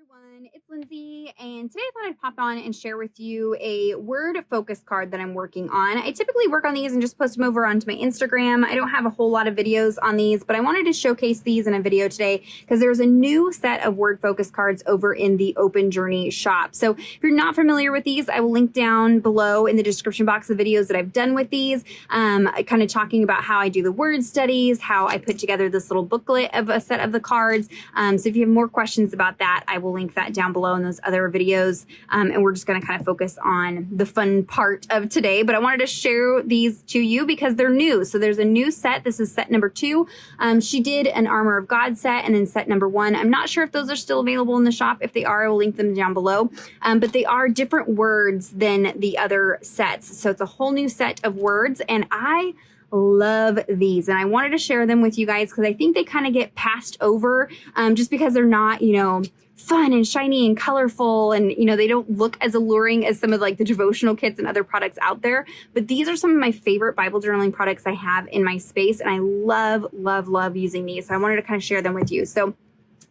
Everyone, it's Lindsay, and today I thought I'd pop on and share with you a word focus card that I'm working on. I typically work on these and just post them over onto my Instagram. I don't have a whole lot of videos on these, but I wanted to showcase these in a video today because there's a new set of word focus cards over in the Open Journey shop. So if you're not familiar with these, I will link down below in the description box the videos that I've done with these, kind of talking about how I do the word studies, how I put together this little booklet of a set of the cards. So if you have more questions about that, I will link that down below in those other videos. And we're just going to kind of focus on the fun part of today. But I wanted to share these to you because they're new. So there's a new set. This is set number 2. She did an Armor of God set and then set number 1. I'm not sure if those are still available in the shop. If they are, I will link them down below. But they are different words than the other sets. So it's a whole new set of words. And I love these, and I wanted to share them with you guys because I think they kind of get passed over just because they're not, fun and shiny and colorful, and they don't look as alluring as some of like the devotional kits and other products out there. But these are some of my favorite Bible journaling products I have in my space, and I love using these. So I wanted to kind of share them with you. So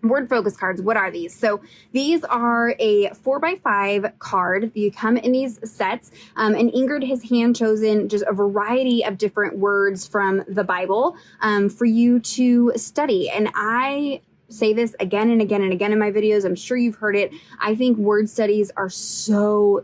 word focus cards, what are these? So these are a 4x5 card. You come in these sets, and Ingrid has hand chosen just a variety of different words from the Bible for you to study. And I say this again and again and again in my videos. I'm sure you've heard it. I think word studies are so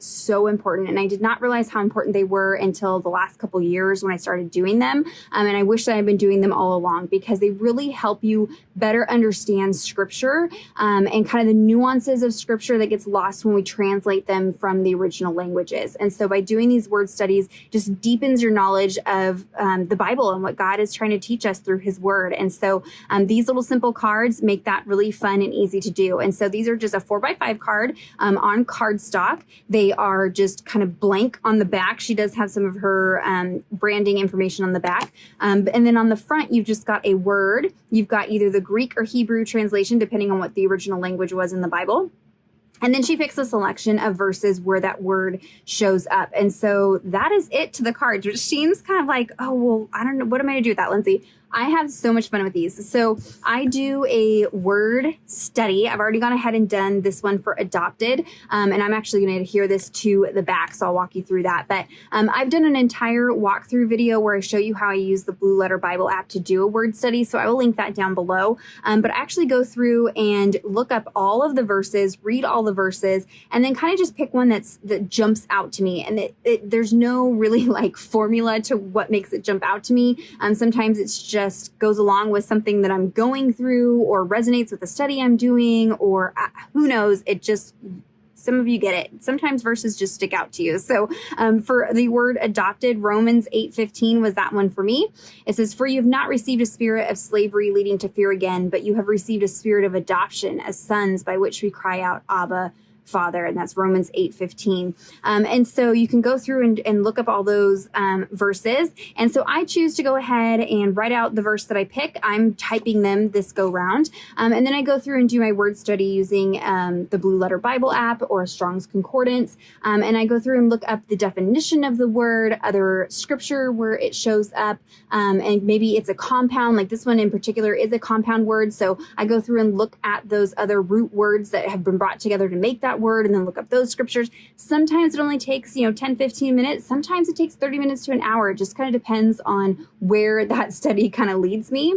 important. And I did not realize how important they were until the last couple years when I started doing them. And I wish that I'd been doing them all along because they really help you better understand scripture and kind of the nuances of scripture that gets lost when we translate them from the original languages. And so by doing these word studies just deepens your knowledge of the Bible and what God is trying to teach us through his word. And so these little simple cards make that really fun and easy to do. And so these are just a 4x5 card on cardstock. They are just kind of blank on the back. She does have some of her branding information on the back. And then on the front, you've just got a word. You've got either the Greek or Hebrew translation, depending on what the original language was in the Bible. And then she picks a selection of verses where that word shows up. And so that is it to the cards, which seems kind of like, oh, well, I don't know. What am I going to do with that, Lindsay? I have so much fun with these. So I do a word study. I've already gone ahead and done this one for adopted. And I'm actually going to adhere this to the back. So I'll walk you through that. But I've done an entire walkthrough video where I show you how I use the Blue Letter Bible app to do a word study. So I will link that down below. But I actually go through and look up all of the verses, read all the verses, and then kind of just pick one that jumps out to me. And there's no really like formula to what makes it jump out to me. Sometimes it's just goes along with something that I'm going through or resonates with the study I'm doing, or who knows, it just, some of you get it. Sometimes verses just stick out to you. So for the word adopted, Romans 8:15 was that one for me. It says, "For you have not received a spirit of slavery leading to fear again, but you have received a spirit of adoption as sons by which we cry out, Abba, Father." And that's Romans 8:15. And so you can go through and look up all those verses. And so I choose to go ahead and write out the verse that I pick. I'm typing them this go round. And then I go through and do my word study using the Blue Letter Bible app or a Strong's Concordance. And I go through and look up the definition of the word, other scripture where it shows up. And maybe it's a compound, like this one in particular is a compound word. So I go through and look at those other root words that have been brought together to make that word and then look up those scriptures. Sometimes it only takes 10-15 minutes. Sometimes it takes 30 minutes to an hour. It just kind of depends on where that study kind of leads me.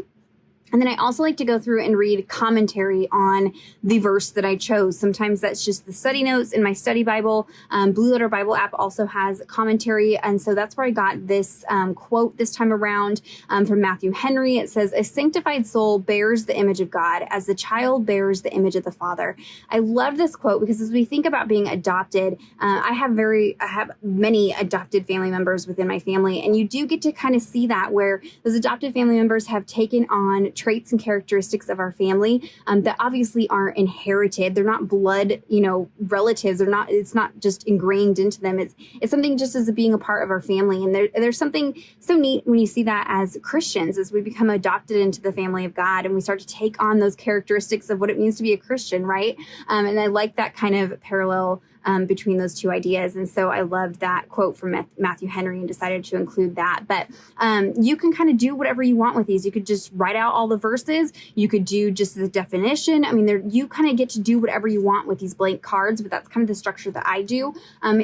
And then I also like to go through and read commentary on the verse that I chose. Sometimes that's just the study notes in my study Bible. Blue Letter Bible app also has commentary. And so that's where I got this quote this time around from Matthew Henry. It says, "A sanctified soul bears the image of God as the child bears the image of the Father." I love this quote because as we think about being adopted, I have many adopted family members within my family. And you do get to kind of see that where those adopted family members have taken on traits and characteristics of our family that obviously aren't inherited. They're not blood, relatives. It's not just ingrained into them. It's something just as being a part of our family. And there's something so neat when you see that as Christians, as we become adopted into the family of God and we start to take on those characteristics of what it means to be a Christian, right? And I like that kind of parallel between those two ideas. And so I loved that quote from Matthew Henry and decided to include that. But you can kind of do whatever you want with these. You could just write out all the verses. You could do just the definition. I mean, you kind of get to do whatever you want with these blank cards, but that's kind of the structure that I do.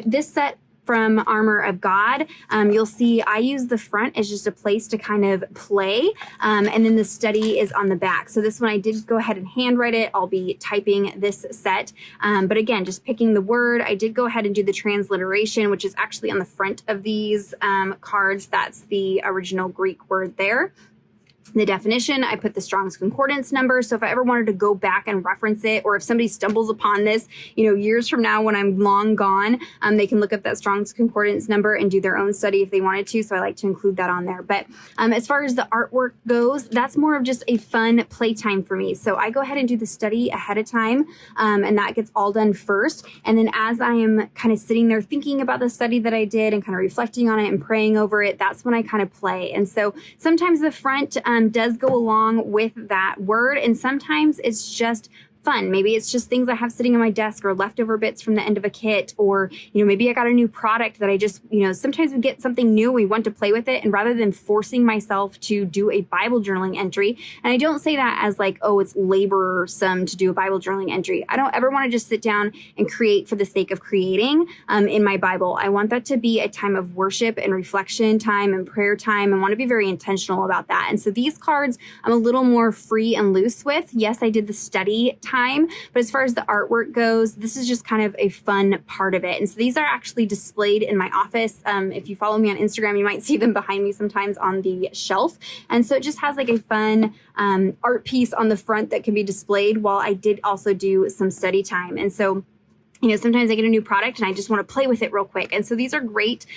This set from Armor of God, you'll see I use the front as just a place to kind of play, and then the study is on the back. So this one I did go ahead and handwrite it. I'll be typing this set, but again, just picking the word. I did go ahead and do the transliteration, which is actually on the front of these cards. That's the original Greek word there. The definition, I put the Strong's Concordance number. So if I ever wanted to go back and reference it, or if somebody stumbles upon this, years from now when I'm long gone, they can look up that Strong's Concordance number and do their own study if they wanted to. So I like to include that on there. But as far as the artwork goes, that's more of just a fun playtime for me. So I go ahead and do the study ahead of time, and that gets all done first. And then as I am kind of sitting there thinking about the study that I did and kind of reflecting on it and praying over it, that's when I kind of play. And so sometimes the front does go along with that word, and sometimes it's just fun. Maybe it's just things I have sitting on my desk or leftover bits from the end of a kit, or, maybe I got a new product that I just, sometimes we get something new, we want to play with it. And rather than forcing myself to do a Bible journaling entry, and I don't say that as like, oh, it's laborsome to do a Bible journaling entry. I don't ever want to just sit down and create for the sake of creating in my Bible. I want that to be a time of worship and reflection time and prayer time, and want to be very intentional about that. And so these cards I'm a little more free and loose with. Yes, I did the study time, but as far as the artwork goes, this is just kind of a fun part of it. And so these are actually displayed in my office. If you follow me on Instagram, you might see them behind me sometimes on the shelf. And so it just has like a fun art piece on the front that can be displayed while I did also do some study time. And so sometimes I get a new product and I just want to play with it real quick. And so these are great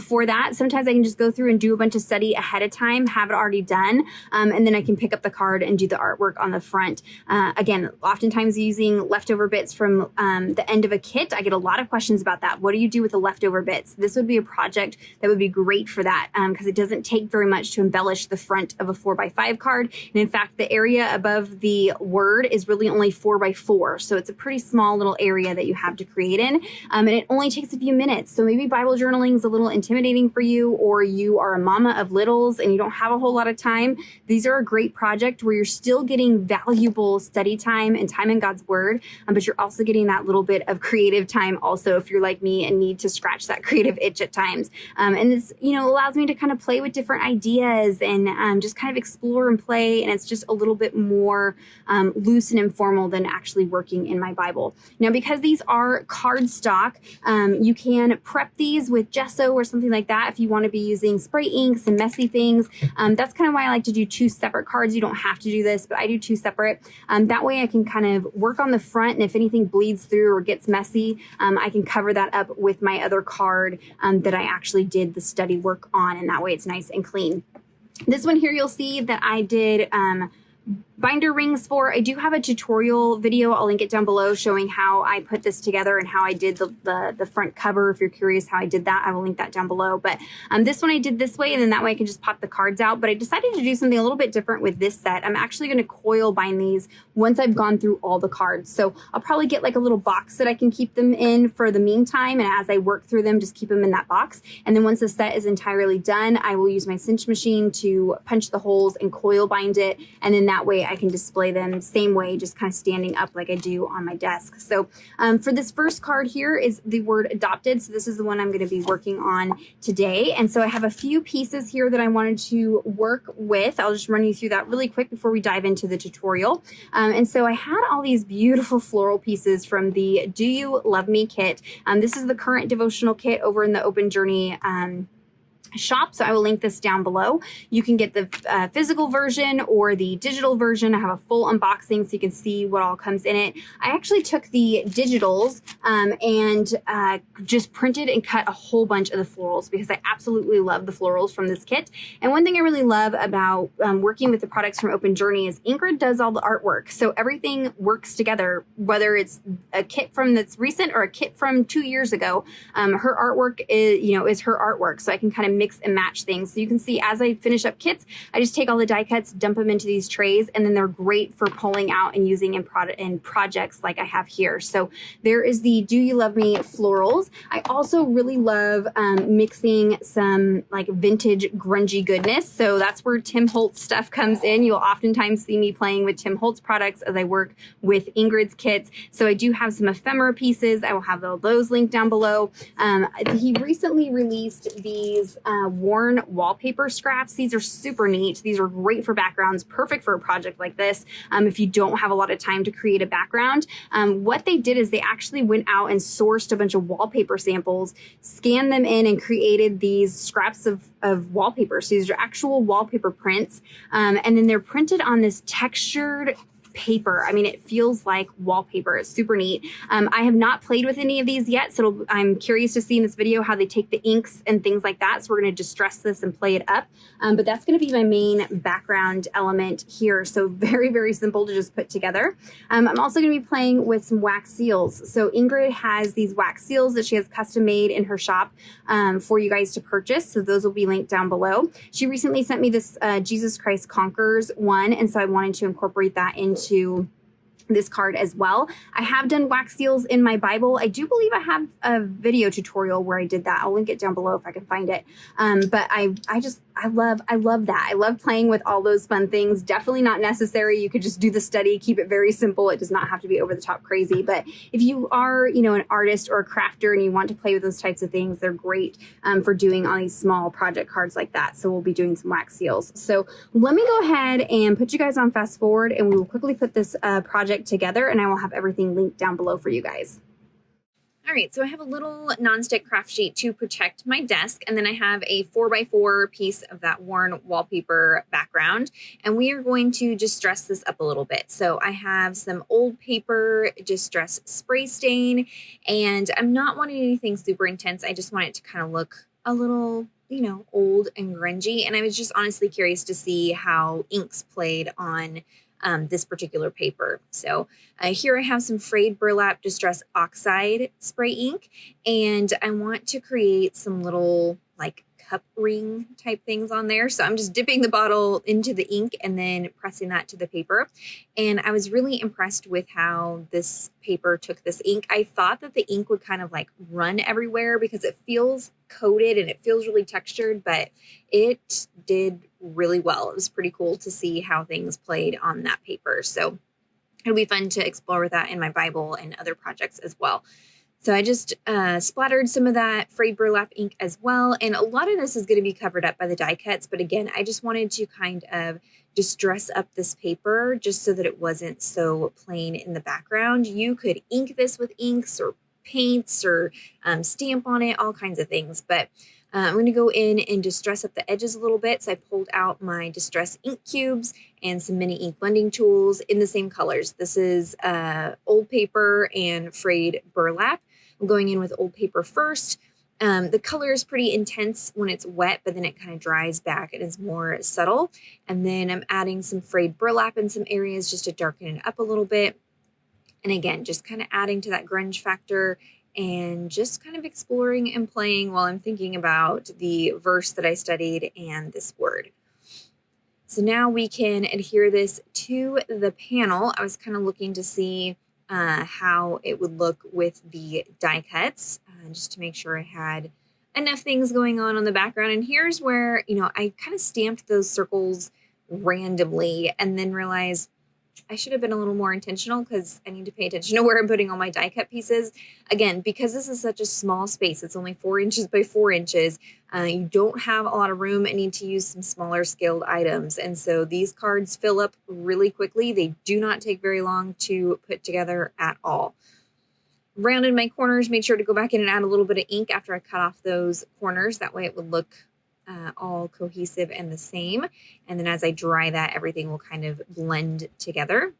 for that. Sometimes I can just go through and do a bunch of study ahead of time, have it already done, and then I can pick up the card and do the artwork on the front. Again, oftentimes using leftover bits from the end of a kit. I get a lot of questions about that. What do you do with the leftover bits? This would be a project that would be great for that because it doesn't take very much to embellish the front of a 4x5 card. And in fact, the area above the word is really only 4x4. So it's a pretty small little area that you have to create in, and it only takes a few minutes. So maybe Bible journaling is a little intimidating for you, or you are a mama of littles and you don't have a whole lot of time. These are a great project where you're still getting valuable study time and time in God's Word, but you're also getting that little bit of creative time also if you're like me and need to scratch that creative itch at times. And this, allows me to kind of play with different ideas and just kind of explore and play, and it's just a little bit more loose and informal than actually working in my Bible. Now, because these are cardstock, you can prep these with gesso or something like that if you want to be using spray inks and messy things. That's kind of why I like to do two separate cards. You don't have to do this, but I do two separate. That way I can kind of work on the front, and if anything bleeds through or gets messy, I can cover that up with my other card that I actually did the study work on, and that way it's nice and clean. This one here, you'll see that I did binder rings for. I do have a tutorial video. I'll link it down below showing how I put this together and how I did the front cover. If you're curious how I did that, I will link that down below. But this one I did this way, and then that way I can just pop the cards out. But I decided to do something a little bit different with this set. I'm actually going to coil bind these once I've gone through all the cards. So I'll probably get like a little box that I can keep them in for the meantime. And as I work through them, just keep them in that box. And then once the set is entirely done, I will use my cinch machine to punch the holes and coil bind it. And then that way I can display them same way, just kind of standing up like I do on my desk. So for this first card here is the word adopted. So this is the one I'm going to be working on today. And so I have a few pieces here that I wanted to work with. I'll just run you through that really quick before we dive into the tutorial. And so I had all these beautiful floral pieces from the Do You Love Me kit. This is the current devotional kit over in the Open Journey shop, so I will link this down below. You can get the physical version or the digital version. I have a full unboxing so you can see what all comes in it. I actually took the digitals and just printed and cut a whole bunch of the florals because I absolutely love the florals from this kit. And one thing I really love about working with the products from Open Journey is Ingrid does all the artwork. So everything works together, whether it's a kit from that's recent or a kit from 2 years ago. Her artwork is her artwork. So I can kind of mix and match things. So you can see as I finish up kits, I just take all the die cuts, dump them into these trays, and then they're great for pulling out and using in projects like I have here. So there is the Do You Love Me florals. I also really love mixing some like vintage grungy goodness. So that's where Tim Holtz stuff comes in. You'll oftentimes see me playing with Tim Holtz products as I work with Ingrid's kits. So I do have some ephemera pieces. I will have all those linked down below. He recently released these worn wallpaper scraps. These are super neat. These are great for backgrounds, perfect for a project like this. If you don't have a lot of time to create a background, what they did is they actually went out and sourced a bunch of wallpaper samples, scanned them in, and created these scraps of wallpaper. So these are actual wallpaper prints. And then they're printed on this textured paper. I mean, it feels like wallpaper. It's super neat. I have not played with any of these yet, so I'm curious to see in this video how they take the inks and things like that. So we're going to distress this and play it up. But that's going to be my main background element here. So very, very simple to just put together. I'm also going to be playing with some wax seals. So Ingrid has these wax seals that she has custom made in her shop for you guys to purchase. So those will be linked down below. She recently sent me this Jesus Christ Conquers one, and so I wanted to incorporate that into this card as well. I have done wax seals in my Bible. I do believe I have a video tutorial where I did that. I'll link it down below if I can find it. But I love that. I love playing with all those fun things. Definitely not necessary. You could just do the study, keep it very simple. It does not have to be over the top crazy. But if you are, an artist or a crafter and you want to play with those types of things, they're great for doing on these small project cards like that. So we'll be doing some wax seals. So let me go ahead and put you guys on fast forward, and we will quickly put this project together, and I will have everything linked down below for you guys. All right, so I have a little nonstick craft sheet to protect my desk, and then I have a 4x4 piece of that worn wallpaper background, and we are going to distress this up a little bit. So I have some old paper distress spray stain, and I'm not wanting anything super intense. I just want it to kind of look a little, old and grungy, and I was just honestly curious to see how inks played on this particular paper. So here I have some frayed burlap distress oxide spray ink, and I want to create some little like cup ring type things on there. So I'm just dipping the bottle into the ink and then pressing that to the paper. And I was really impressed with how this paper took this ink. I thought that the ink would kind of like run everywhere because it feels coated and it feels really textured, but it did really well. It was pretty cool to see how things played on that paper. So it'll be fun to explore with that in my Bible and other projects as well. So I just splattered some of that frayed burlap ink as well. And a lot of this is going to be covered up by the die cuts. But again, I just wanted to kind of just dress up this paper just so that it wasn't so plain in the background. You could ink this with inks or paints or stamp on it, all kinds of things. But I'm going to go in and distress up the edges a little bit. So I pulled out my distress ink cubes and some mini ink blending tools in the same colors. This is old paper and frayed burlap. I'm going in with old paper first. The color is pretty intense when it's wet, but then it kind of dries back and is more subtle. And then I'm adding some frayed burlap in some areas just to darken it up a little bit. And again, just kind of adding to that grunge factor and just kind of exploring and playing while I'm thinking about the verse that I studied and this word. So now we can adhere this to the panel. I was kind of looking to see how it would look with the die cuts, just to make sure I had enough things going on the background. And here's where, I kind of stamped those circles randomly and then realized I should have been a little more intentional because I need to pay attention to where I'm putting all my die cut pieces. Again, because this is such a small space, it's only 4 inches by 4 inches. You don't have a lot of room and need to use some smaller scaled items. And so these cards fill up really quickly. They do not take very long to put together at all. Rounded my corners, made sure to go back in and add a little bit of ink after I cut off those corners. That way it would look all cohesive and the same. And then as I dry that, everything will kind of blend together.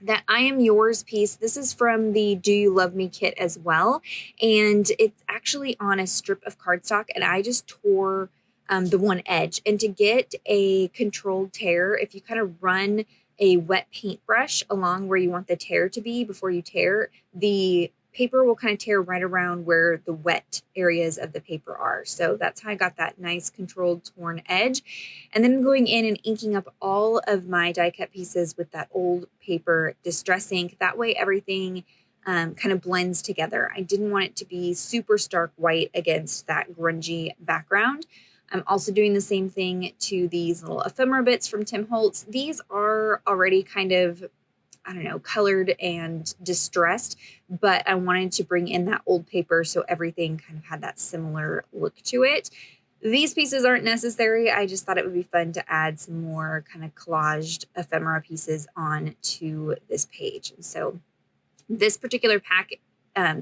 That I Am Yours piece, this is from the Do You Love Me kit as well. And it's actually on a strip of cardstock, and I just tore the one edge. And to get a controlled tear, if you kind of run a wet paintbrush along where you want the tear to be before you tear, the paper will kind of tear right around where the wet areas of the paper are. So that's how I got that nice controlled torn edge. And then I'm going in and inking up all of my die cut pieces with that old paper distress ink. That way everything kind of blends together. I didn't want it to be super stark white against that grungy background. I'm also doing the same thing to these little ephemera bits from Tim Holtz. These are already kind of, I don't know, colored and distressed, but I wanted to bring in that old paper so everything kind of had that similar look to it. These pieces aren't necessary. I just thought it would be fun to add some more kind of collaged ephemera pieces on to this page. And so this particular pack,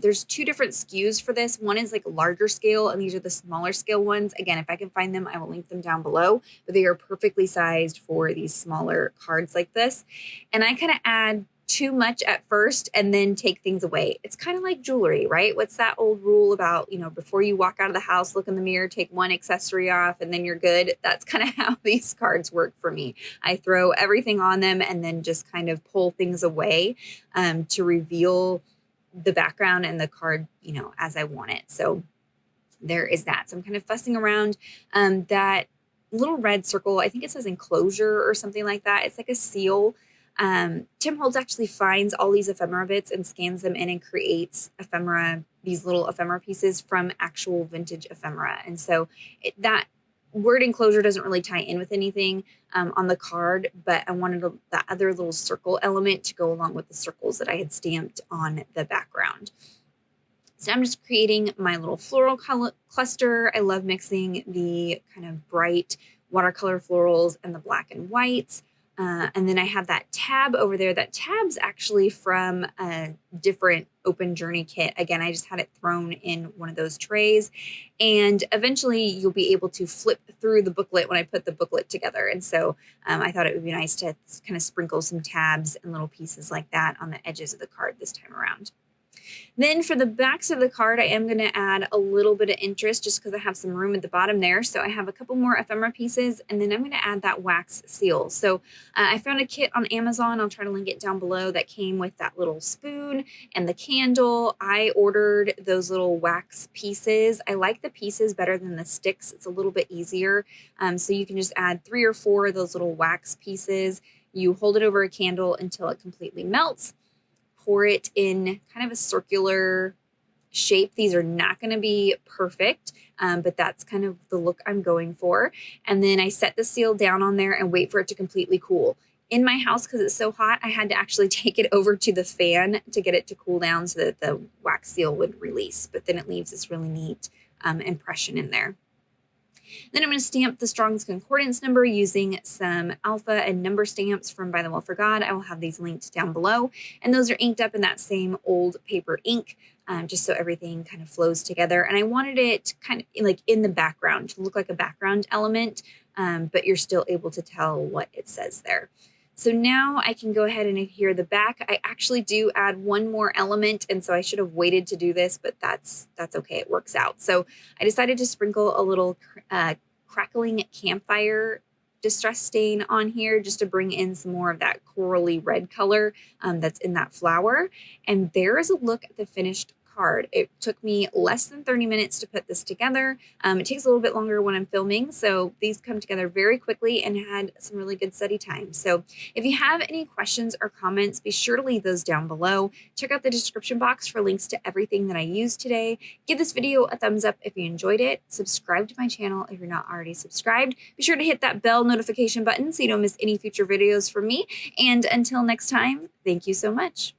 there's 2 different SKUs for this. One is like a larger scale, and these are the smaller scale ones. Again, if I can find them, I will link them down below, but they are perfectly sized for these smaller cards like this. And I kind of add too much at first and then take things away. It's kind of like jewelry, right? What's that old rule about, you know, before you walk out of the house, look in the mirror, take one accessory off, and then you're good. That's kind of how these cards work for me. I throw everything on them and then just kind of pull things away to reveal the background and the card, you know, as I want it. So there is that. So I'm kind of fussing around that little red circle. I think it says enclosure or something like that. It's like a seal. Tim Holtz actually finds all these ephemera bits and scans them in and creates these little ephemera pieces from actual vintage ephemera. And so that word enclosure doesn't really tie in with anything on the card, but I wanted that other little circle element to go along with the circles that I had stamped on the background. So I'm just creating my little floral cluster. I love mixing the kind of bright watercolor florals and the black and whites. And then I have that tab over there. That tab's actually from a different Open Journey kit. Again, I just had it thrown in one of those trays. And eventually you'll be able to flip through the booklet when I put the booklet together. And so I thought it would be nice to kind of sprinkle some tabs and little pieces like that on the edges of the card this time around. Then for the backs of the card, I am going to add a little bit of interest just because I have some room at the bottom there. So I have a couple more ephemera pieces, and then I'm going to add that wax seal. So I found a kit on Amazon. I'll try to link it down below that came with that little spoon and the candle. I ordered those little wax pieces. I like the pieces better than the sticks. It's a little bit easier. So you can just add 3 or 4 of those little wax pieces. You hold it over a candle until it completely melts. Pour it in kind of a circular shape. These are not going to be perfect, but that's kind of the look I'm going for. And then I set the seal down on there and wait for it to completely cool. In my house, because it's so hot, I had to actually take it over to the fan to get it to cool down so that the wax seal would release. But then it leaves this really neat impression in there. Then I'm going to stamp the Strong's Concordance number using some alpha and number stamps from By the Well for God. I will have these linked down below. And those are inked up in that same old paper ink, just so everything kind of flows together. And I wanted it kind of like in the background to look like a background element, but you're still able to tell what it says there. So now I can go ahead and adhere the back. I actually do add one more element, and so I should have waited to do this, but that's okay. It works out. So I decided to sprinkle a little crackling campfire distress stain on here just to bring in some more of that corally red color that's in that flower. And there is a look at the finished card. It took me less than 30 minutes to put this together. It takes a little bit longer when I'm filming, so these come together very quickly and had some really good study time. So if you have any questions or comments, be sure to leave those down below. Check out the description box for links to everything that I used today. Give this video a thumbs up if you enjoyed it. Subscribe to my channel if you're not already subscribed. Be sure to hit that bell notification button so you don't miss any future videos from me. And until next time, thank you so much.